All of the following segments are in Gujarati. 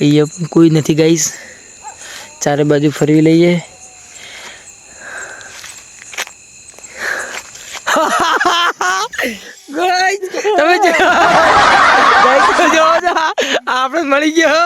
અહીંયા પણ કોઈ નથી ગાઈસ. ચારે બાજુ ફરવી લઈએ. તમે આપણે મળી ગયો.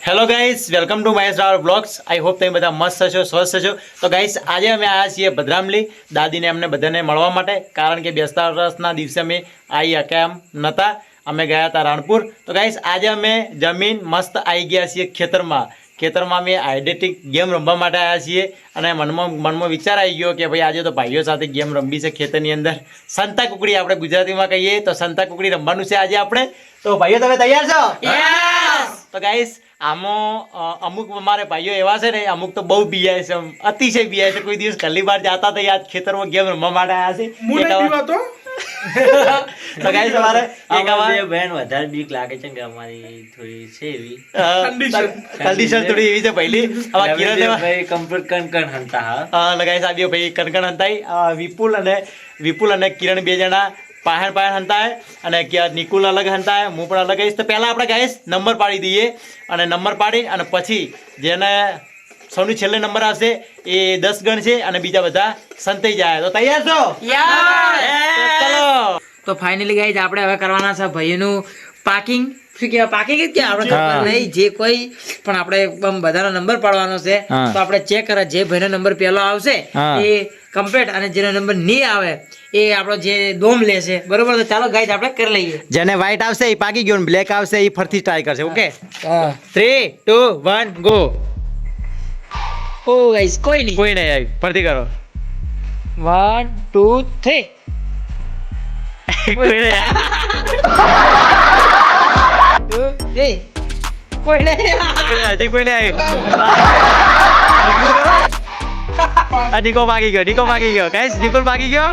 Hello guys, welcome to my star blogs. I hope તમે બધા મસ્ત છો, સ્વસ્થ છો. તો ગાઈસ, આજે અમે આવ્યા છીએ ભદ્રામલી દાદીને અમને બધાને મળવા માટે, કારણ કે બેસતા વર્ષના દિવસે અમે આવી શક્યા એમ નહોતા. અમે ગયા હતા રાણપુર. તો ગાઈસ, આજે અમે જમીન મસ્ત આવી ગયા છીએ ખેતરમાં અમે આઈડેન્ટિક ગેમ રમવા માટે આવ્યા છીએ. અને મનમાં વિચાર આવી ગયો કે ભાઈ આજે તો ભાઈઓ સાથે ગેમ રમવી છે ખેતરની અંદર. સંતા કુકડી આપણે ગુજરાતીમાં કહીએ તો સંતા કુકડી રમવાનું છે આજે આપણે. તો ભાઈઓ તમે તૈયાર છો? તો ગાઈસ, આમાં અમુક અમારે ભાઈઓ એવા છે ને, અમુક તો બહુ બીઆઈ છે, અતિશય બીઆઈ છે. કોઈ દિવસ ગલી બાર જતા તો યાદ ખેતરમાં ગેમ રમવા માટે આવ્યા છે. તો ગાઈસ, અમારે એક બેન વધારે બીક લાગે છે કે અમારી થોડી છે એવી કન્ડિશન થોડી એવી છે પહેલી. હવે કિરણ ભાઈ કમ્પ્લીટ કણ હંતા લગાઈ સાબીઓ ભાઈ કણકણ હંતાઈ. વિપુલ અને કિરણ બે જણા પાહણ હંતાય અને નિકુલ અલગ હંતાય, હું પણ અલગ આવીશ. તો પહેલા આપણે ગાઈસ નંબર પાડી દઈએ અને નંબર પાડી અને પછી જેને સૌની છેલ્લે નંબર આવશે એ 10 ગણ છે અને બીજા બધા સંતાઈ જાય. તો તૈયાર છો? ચલો. તો ફાઇનલી ગાઈસ, આપણે હવે કરવાના છે ભાઈનું પાર્કિંગ. શું કહેવાય, પાર્કિંગ જ કે આપણે ખબર નહીં, જે કોઈ પણ આપણે બધાનો નંબર પાડવાનો છે. તો આપણે ચેક કરે જે ભાઈનો નંબર પહેલો આવશે એ કમ્પ્લીટ, અને જેનો નંબર નહીં આવે એ આપણો જે દોમ લેશે. બરોબર? તો ચાલો ગાઈસ, આપણે કરી લઈએ. જેને વ્હાઈટ આવશે એ પાકી ગયો, બ્લેક આવશે એ ફરથી ટ્રાય કરશે. Okay, 3 2 1 go. ઓ ગાઈસ, કોઈ નહીં આવી. ફરથી કરો. 1 2 3. કોઈ નહીં. 2 3. કોઈ નહીં આવી. નિકો ભાગી ગયો ગાઈસ. નિકોલ ભાગી ગયો.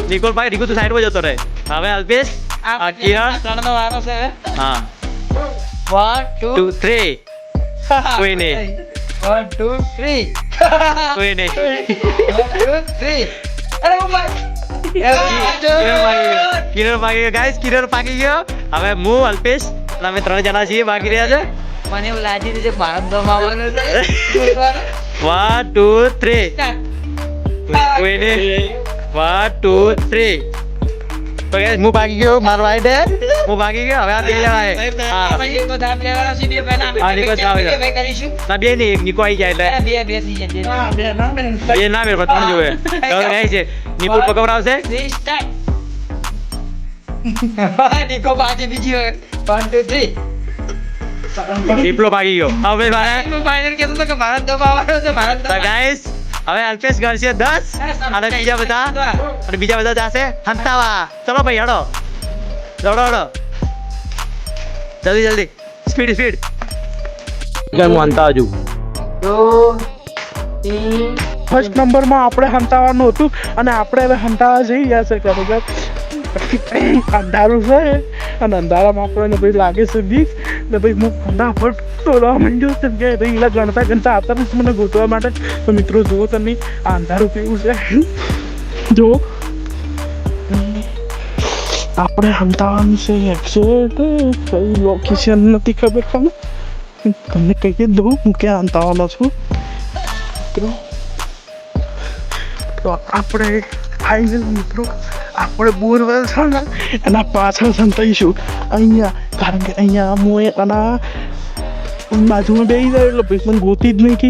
નિકોલ તું સાઈડમાં જતો રહે. હવે અલ્પેશ, કિરણ, ત્રણનો વારો છે. હા, 1 2 3. કોઈ નહીં. 1 2 3. કોઈ નહીં. 1 2 3. અરે કિરણ ભાગી ગયો ગાઈસ. કિરણ ભાગી ગયો. હવે હું, અલ્પેશ અને અમે 3 જણા છીએ બાકી રહ્યા છે. મને એવું લાગી રહ્યું છે ભારત દમાવાનો છે. 1 2 3. કોઈ નહીં. 1 2 3. તો ગાઈસ, હું ભાગી ગયો. મારો વાઈડ હે, હું ભાગી ગયો. હવે આ બે લેવાય. હા, તો દામ લેવાના છે. બે ભાઈ ના નિકો જાવ કરીશું. ના, બે નહીં, એક નિકો આવી જાય એટલે બે થઈ જાય. બે ના બે ત્રણ જોવે. તો ગાઈસ, છે નિકો પકવરાવશે. નિકો બાજી બીજી 1 2 3. દીપલો ભાગી ગયો. હવે ફાઇનલ કહેતો તો કે ભારત દબાવવાનો છે. તો ગાઈસ, હવે અલ્પેશ ગણશે 10 અને બીજા બધા જશે હંતાવા. ચલો ભાઈ, હડો જલ્દી સ્પીડ. હું હંતા હજુ ફર્સ્ટ નંબરમાં આપણે હંતાવાનું હતું અને આપણે હવે હંતાવા જઈ ગયા છે. ખરેખર અંધારું છે અને અંધારામાં આપણને ભાઈ લાગે છે બીક. ને ભાઈ હું ફટાફટ દોડવા માંડ્યો છે કે ભાઈ એલા ગણતા આવતા નથી મને ગોતવા માટે. તો મિત્રો જુઓ તમે આ અંધારું કેવું છે. જો આપણે હંતાવાનું છે એક્ઝેક્ટ કઈ લોકેશન નથી ખબર, પણ તમને કહી દઉં હું ક્યાં હંતાવાનો છું. તો આપણે ફાઇનલ મિત્રો આપણે બોરવેલ છે ને એના પાછળ સંતાઈશું અહીંયા, કારણ કે અહીંયા હું એના બાજુમાં બેસી જાય એટલે ભાઈ મને ગોતી જ નહીં કે.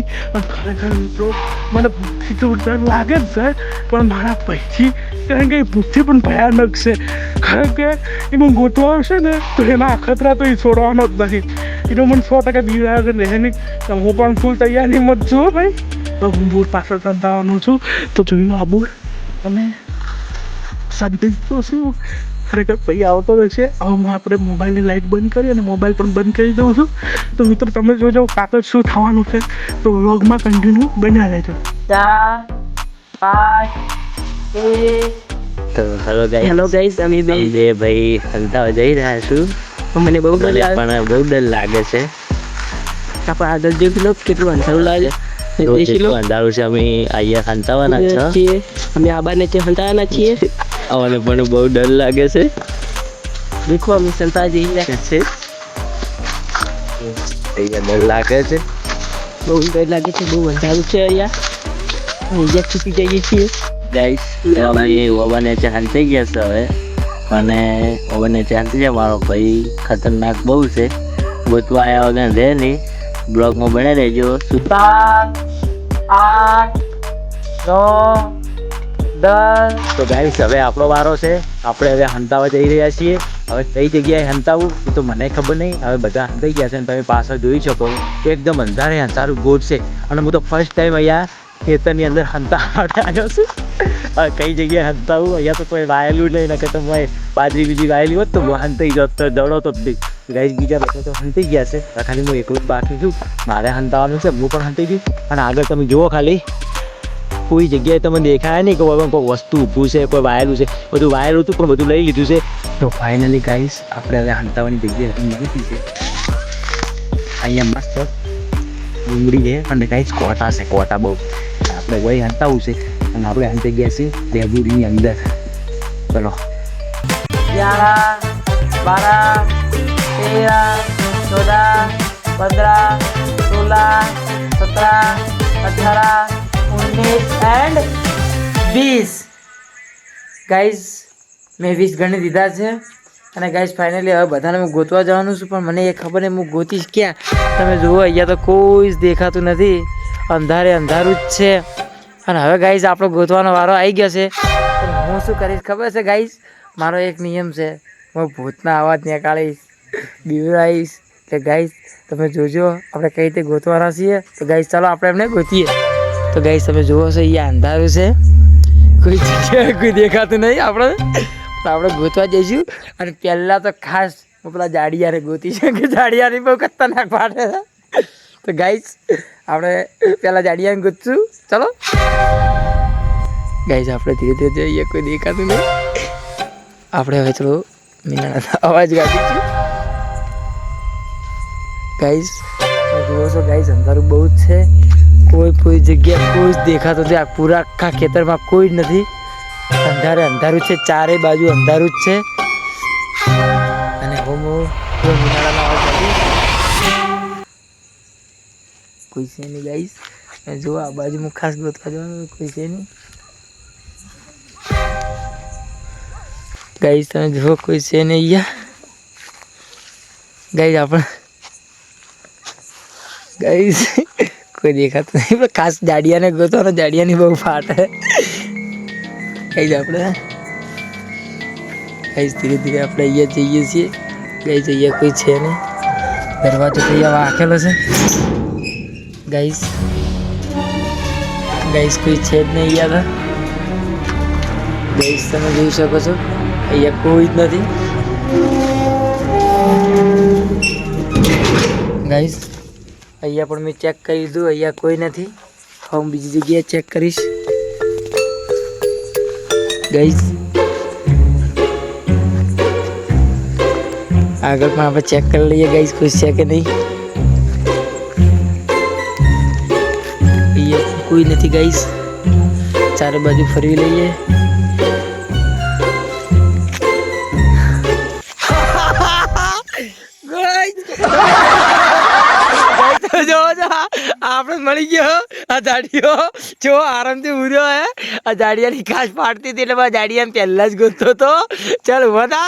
ખરેખર મિત્રો મને ભૂખથી તો ડર લાગે જ છે, પણ મારા પૈથી કારણ કે ભૂખથી પણ ભયાનક છે. કારણ કે એમાં ગોતવા આવશે ને તો એના અખતરા તો એ છોડવાનો જ નથી. એનો મને 100% બીક લાગે રહે નહીં. હું પણ ફૂલ તૈયારીમાં જ છું ભાઈ. તો હું બોર પાછળ સંતાવવાનું છું. તો જોયું આ બોર તમે સંદેશ તો શું ખરેખર ભાઈ આવતો રહેશે. હવે આપણે મોબાઈલની લાઇટ બંધ કરી અને મોબાઈલ પણ બંધ કરી દઉં છું. તો મિત્રો તમે જોજો કાગળ શું થવાનું છે. તો વ્લોગમાં કન્ટિન્યુ બન્યા રહેજો. 4 5 તો હેલો ગાઈસ, અમે બે ભાઈ હંતાવા જઈ રહ્યા છું. મને બહુ ડર લાગે છે. આપણે આગળ જોઈ લો કેટલું અંધારું લાગે. અંધારું છે. અમે અહીંયા હંતાવાના છીએ. અમે આબા નીચે હંતાવાના છીએ. અમને પણ બહુ ડર લાગે છે. દેખો અમે સંતા જઈ રહ્યા છે. અહીંયા ડર લાગે છે, બહુ ડર લાગે છે, બહુ અંધારું છે અહીંયા છૂટી જઈએ છીએ. ગાઈસ હવે ઓવન નીચે હાંતી ગયા છે હવે, અને ઓવન નીચે હાંતી જાય મારો ભાઈ ખતરનાક બહુ છે, ગોતવા આવ્યા વગર રહે નહીં. બ્લોગમાં બને રહેજો. 7 8 9 10. તો ગાઈસ હવે આપણો વારો છે, આપણે હવે હંતાવા જઈ રહ્યા છીએ. હવે કઈ જગ્યાએ હંતાવું એ તો મને ખબર નહીં. હવે બધા હંતાઈ ગયા છે અને તમે પાછળ જોઈ શકો એકદમ અંધારે અંધારું ગોટ છે, અને હું તો ફર્સ્ટ ટાઈમ અહીંયા ખેતરની અંદર હંતા માટે આવ્યો છું. હવે કઈ જગ્યાએ હંતાવું, અહીંયા તો કોઈ વાયેલું નહીં, નકર તો મેં બાજરી બીજી વાયેલી હોત તો હું હંતાઈ જાત, તો દડો તો જ નહીં. ગાઈસ બીજા લોકો તો હંતાઈ ગયા છે, ખાલી હું એકલું જ બાકી છું. મારે હંતાવાનું છે, હું પણ હંતાઈ ગયું. અને આગળ તમે જુઓ ખાલી કોઈ જગ્યાએ તમને દેખાય નહીં કે કોઈ વસ્તુ ઊભું છે, કોઈ વાયેલું છે. બધું વાયેલું હતું પણ બધું લઈ લીધું છે. તો ફાઇનલી ગાઈસ આપણે હવે હંતાવાની જગ્યાએ નીકળી છે. અહીંયા મસ્ત ડુંગળી છે અને ગાઈસ કોટા છે, કોટા બહુ. આપણે વહી હંતાવું છે અને આપણે હંતાઈ ગયા છીએ ડેબુડીની અંદર. ચલો 11 12 13 14 15 16 17 18 એન્ડ 20. ગાઈઝ મેં 20 ગણી દીધા છે. અને ગાઈઝ ફાઇનલી હવે બધાને હું ગોતવા જવાનું છું, પણ મને એ ખબર નહીં હું ગોતીશ ક્યાં. તમે જુઓ અહીંયા તો કોઈ જ દેખાતું નથી, અંધારે અંધારું જ છે. અને હવે ગાઈઝ આપણો ગોતવાનો વારો આવી ગયો છે. પણ હું શું કરીશ ખબર છે ગાઈઝ, મારો એક નિયમ છે, હું ભૂતના અવાજ નીકાળીશ, બીવડાવીશ. કે ગાઈઝ તમે જોજો આપણે કઈ રીતે ગોતવાના છીએ. તો ગાઈઝ ચાલો આપણે એમને ગોતીએ. તો ગાઈઝ તમે જુઓ છો અહીંયા અંધારું છે, કોઈ જગ્યાએ કોઈ દેખાતું નહીં. આપણે ગોતવા જઈશું. અને પહેલાં તો ખાસ હું પેલા જાડિયાને ગોતી છે, કે જાડિયાની બહુ ખતરનાક પાડે છે. તો ગાઈઝ આપણે પહેલાં જાડિયાને ગોતશું. ચલો ગાઈઝ આપણે ધીરે ધીરે જઈએ, કોઈ દેખાતું નહીં. આપણે હવે ચલો મીનાના અવાજ કાઢીશું. ગાઈઝ જુઓ છો ગાઈઝ અંધારું બહુ જ છે, કોઈ જગ્યા કોઈ જ દેખાતું નથી. આ પૂરા આખા ખેતરમાં કોઈ જ નથી, અંધારે અંધારું છે, ચારે બાજુ અંધારું જ છે. અને હું મીનાળાના અવાજ કાઢીશ. કોઈ છે નહીં ગાઈઝ. જો આ બાજુ હું ખાસ ગોતવા જવાનું, કોઈ છે નહીં ગાઈઝ. તમે જુઓ કોઈ છે નહીં અહીંયા ગાઈઝ. આપણે ગાઈઝ કોઈ દેખાતું નહીં, પણ ખાસ જાડિયાને ગોતવાનો, જાડિયાની બહુ ફાટ હે ગાઈઝ. આપણે ગાઈઝ ધીરે ધીરે આપણે અહીંયા જઈએ છીએ. ગાઈઝ અહીંયા કોઈ છે નહીં, દરવાજો તો અહીંયા વાંકેલો છે ગાઈઝ. ગાઈઝ કોઈ છે જ નહીં અહીંયા. ગાઈઝ તમે જોઈ શકો છો અહીંયા કોઈ જ નથી ગાઈઝ. અહીંયા પણ મેં ચેક કરી દીધું, અહીંયા કોઈ નથી. હવે હું બીજી જગ્યાએ ચેક કરીશ ગાઈઝ. આગળ પણ આપણે ચેક કરી લઈએ ગાઈઝ, કોઈ છે કે નહીં. અહીંયા કોઈ નથી ગાઈઝ. ચારે બાજુ ફરવી લઈએ. આપણે મળી ગયો આ જાડિયો, જો આરામથી ઉર્યો હે. આ જાડિયાની ખાસ પાડતી હતી એટલે જાડિયા પહેલા જ ગોતતો હતો. ચાલ ઉભા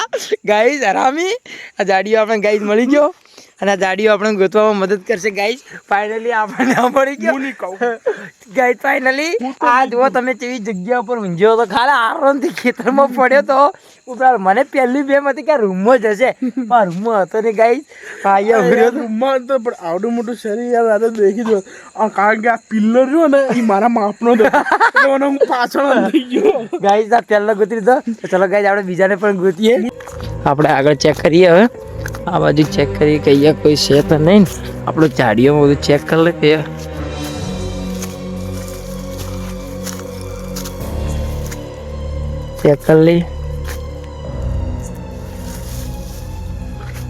ગાઈઝ આરામી. આ જાડિયો આપણે ગાઈઝ મળી ગયો, અને આ જાડિયો આપણે ગોતવામાં મદદ કરશે ગાઈઝ. ફાઇનલી આપણને મળી ગયો ગાઈઝ. ફાઇનલી આ જુઓ તમે કેવી જગ્યા ઉપર ઊંઝ્યો તો, ખાલી આરામથી ખેતરમાં પડ્યો તો. ઉપરાંત મને પહેલી બેમ હતી કે આ રૂમમાં જ હશે, પણ રૂમમાં હતો ને ગાઈઝ. અહીંયા ઉભર્યો રૂમમાં તો પણ આવડું મોટું શરીર યાર આ તો દેખી દો. કારણ કે આ પિલ્લર જો ને એ મારા માપનો હતો, એટલે હું પાછળ થઈ ગયો ગાઈઝ. આ પહેલા ગોતી દીધો. તો ચલો ગાઈઝ આપણે બીજાને પણ ગોતીએ. આપણે આગળ ચેક કરીએ. હવે આ બાજુ ચેક કરીએ કે અહીંયા કોઈ છે તો નહીં ને. આપણો ઝાડીઓમાં બધું ચેક કરી લઈએ. ચેક કરી લઈએ.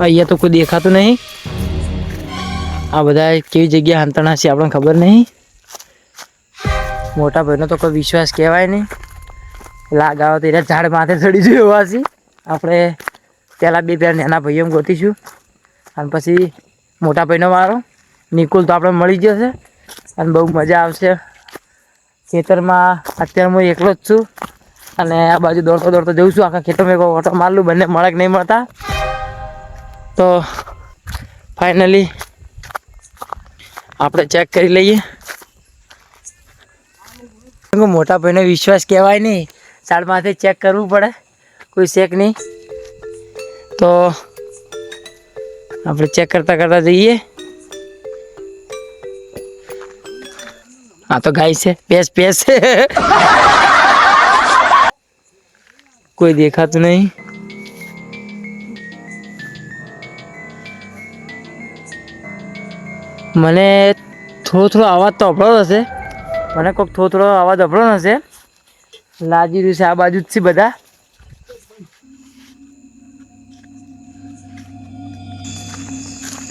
અહીંયા તો કોઈ દેખાતું નહીં. આ બધા કેવી જગ્યા હંતણા છે આપણને ખબર નહીં. મોટા ભાઈનો તો કોઈ વિશ્વાસ કહેવાય નહીં. લાગાવો તો એના ઝાડ માથે ચડી જોયું હશે. આપણે પહેલાં બે નાના ભાઈઓ ગોતીશું, અને પછી મોટા ભાઈનો વારો. નિકુલ તો આપણે મળી જશે અને બહુ મજા આવશે. ખેતરમાં અત્યારે હું એકલો જ છું અને આ બાજુ દોડતો દોડતો જઉં છું. આખા ખેતરમાં એક ઓટો મારલું, બંને મળે કે નહીં મળતા. તો ફાઇનલી આપણે ચેક કરી લઈએ. મોટા ભાઈનો વિશ્વાસ કહેવાય નહીં, સાડમાંથી ચેક કરવું પડે, કોઈ શેક નહીં. તો આપણે ચેક કરતા કરતા જઈએ. આ તો ગાય છે, પેસ પેસ છે. કોઈ દેખાતું નહીં. મને થોડો થોડો અવાજ તો અભળો હશે, મને કોઈક થોડો થોડો અવાજ અભળો હશે. લાગી રહ્યું છે આ બાજુ જ છે બધા.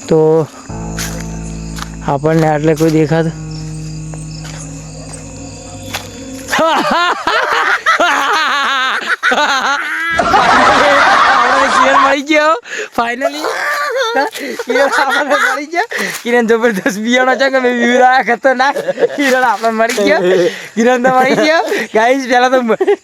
તો આપણને આટલે કોઈ દેખાતું કિરણ મળી ગયો ફાઇનલી. કિરણ જબરદસ્ત બિયાણો છે કે મેં વિવરાયા ખતરનાક. કિરણ આપણે મળી ગયો, કિરણ તો મળી ગયો. ગાઈસ પહેલા તો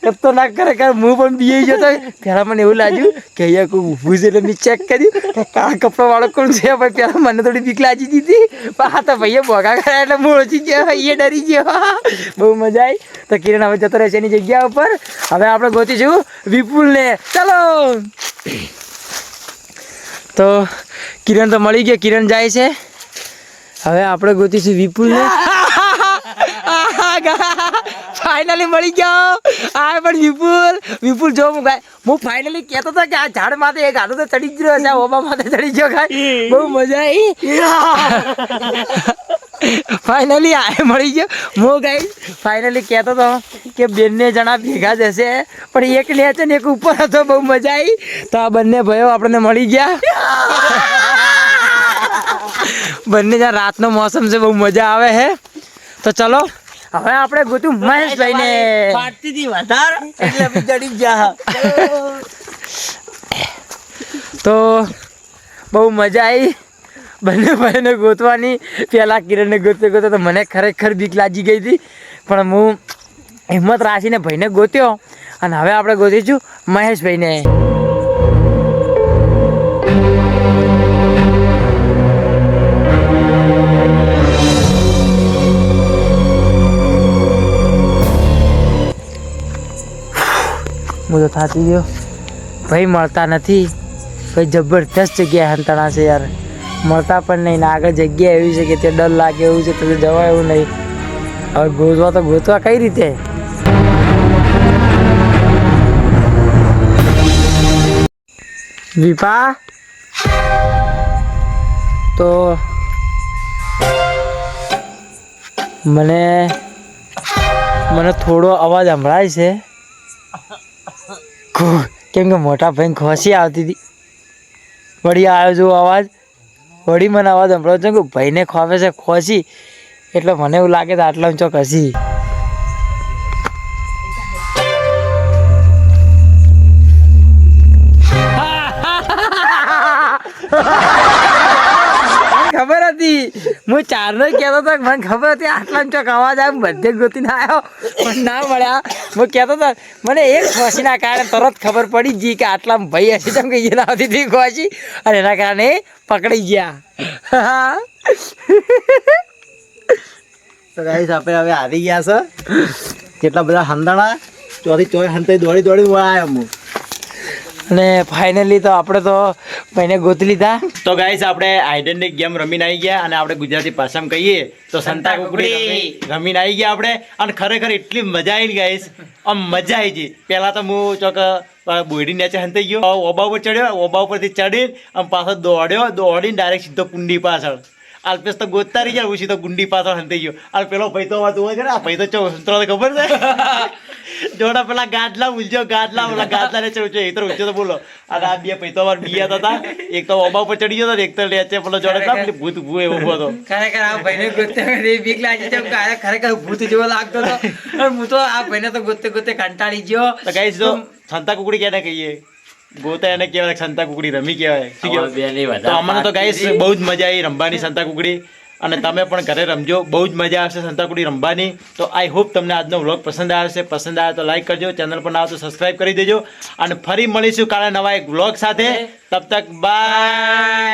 ખતરનાક ખરેખર હું પણ બી જતો. પહેલા મને એવું લાગ્યું કે અહીંયા કોઈ ઊભું છે એટલે મેં ચેક કર્યું કાળા કપડા વાળો કોણ છે. ભાઈ પહેલા મને થોડી બીક લાગી દીધી, પણ હા તો ભાઈએ ભોગા કર્યા એટલે હું ઓછી ગયો, એ ડરી ગયો. બહુ મજા આવી. તો કિરણ હવે જતો રહેશે એની જગ્યા ઉપર. હવે આપણે ગોતીશું વિપુલને. ચલો. તો કિરણ તો મળી ગયો, કિરણ જાય છે. હવે આપણે ગોતીશું વિપુલને. ફાઇનલી મળી ગયો. આ પણ વિપુલ. વિપુલ જો હું ફાઇનલી કહેતો હતો કે આ ઝાડ માથે એક હાથો તો ચડી જ રહ્યો છે, ઓબા માથે ચડી ગયો. ખાય બહુ મજા આવી. ફાઇનલી આ મળી ગયો. હું ગાઈ ફાઇનલી કહેતો હતો કે બંને જણા ભેગા જ હશે, પણ એક નીચે ને એક ઉપર હતો. બહુ મજા આવી. તો આ બંને ભાઈઓ આપણને મળી ગયા. બંને જ્યાં રાતનો મોસમ છે, બહુ મજા આવે છે. તો ચલો હવે આપણે ગોતું મહેશભાઈને. તો બહુ મજા આવી બંને ભાઈને ગોતવાની. પહેલાં કિરણને ગોતતે ગોતે તો મને ખરેખર બીક લાગી ગઈ હતી, પણ હું હિંમત રાખીને ભાઈને ગોત્યો. અને હવે આપણે ગોતીશું મહેશભાઈને. હું તો થાકી ગયો ભાઈ, મળતા નથી ભાઈ. જબરદસ્ત જગ્યાએ હંતાણા છે યાર, મળતા પણ નહીં. ને આગળ જગ્યા એવી છે કે તે ડર લાગે એવું છે, તો જવાય એવું નહીં. હવે ગોતવા તો ગોતવા કઈ રીતે? વિપા તો મને થોડો અવાજ સંભળાય છે, કેમ કે મોટા ભાઈ ખોસી આવતી હતી. વળી આવ્યો જો અવાજ, વળી મને અવાજ સંભળાયો છે કે ભાઈને ખોફે છે ખોસી. એટલે મને એવું લાગે તો આટલા ચોક હસી. ખબર હતી, હું ચારનો કહેતો હતો, મને ખબર હતી આટલા ચોક અવાજ આવે, બધે ગોતીને આવ્યો પણ ના મળ્યા. હું કહેતો હતો મને એક ખોસીના કારણે તરત ખબર પડી ગઈ કે આટલા ભાઈ હશે, જેમ કે એ આવતી હતી ખોસી, અને એના કારણે પકડી ગયા. તો ગાઈસ આપણે હવે આવી ગયા છે. કેટલા બધા હંદાણા ચોથી ચોય હંતાઈ દોડી દોડી આવ્યો હું. અને ફાઇનલી તો આપણે તો ભાઈને ગોતી લીધા. તો ગાઈસ આપણે આઈડેન્ટિક ગેમ રમીને આવી ગયા, અને આપણે ગુજરાતી ભાષામાં કહીએ તો સંતા કુકડી રમીને આવી ગયા આપણે. અને ખરેખર એટલી મજા આવી ગાઈસ, આમ મજા આવી ગઈ. પહેલાં તો હું ચોક બોયડી નીચે હંતાઈ ગયો, ઓબા ઉપર ચડ્યો, ઓબા ઉપરથી ચડીને આમ પાછો દોડીને ડાયરેક્ટ સીધો કુંડી પાછળ. અલ્પેશ તો ગોતતા રહી ગયા, હું સીધો ગુંડી પાછળ હંતાઈ ગયો. અને પેલો ભાઈ તો વાત હોય છે ને, આ ભાઈ તો ચૌસંત્રો ખબર છે જોડા પેલા ગાદલા ઉલજો, ગાદલા ને ચૌચો એ તો ઉલજો તો બોલો. અને આ બે ભાઈ તો અમારે બિયા હતા, એક તો ઓબા ઉપર ચડી ગયો, એક તો લેચે પેલો જોડે ભૂત ભૂ એવો હતો. ખરેખર આ ભાઈને ગોતે બીક લાગી છે, ખરેખર ભૂત જેવો લાગતો હતો. હું તો આ ભાઈને તો ગોતે ગોતે કંટાળી ગયો. તો ગાઈસ તો સંતા કુકડી ક્યારે કહીએ? ગોતા એને કહેવાય સંતા કુકડી રમી કહેવાય શું હવે કહેવાય બેની તો વધારે અમને તો ગાઈસ પાકી બહુ જ મજા આવી રમવાની સંતા કુકડી અને તમે પણ ઘરે રમજો બહુ જ મજા આવશે સંતા કુકડી રમવાની તો આઈ હોપ તમને આજનો વ્લોગ પસંદ આવશે પસંદ આવે તો લાઈક કરજો ચેનલ પર ના આવે તો સબસ્ક્રાઇબ કરી દેજો અને ફરી મળીશું કાલે નવા એક વ્લોગ સાથે તબ તક બાય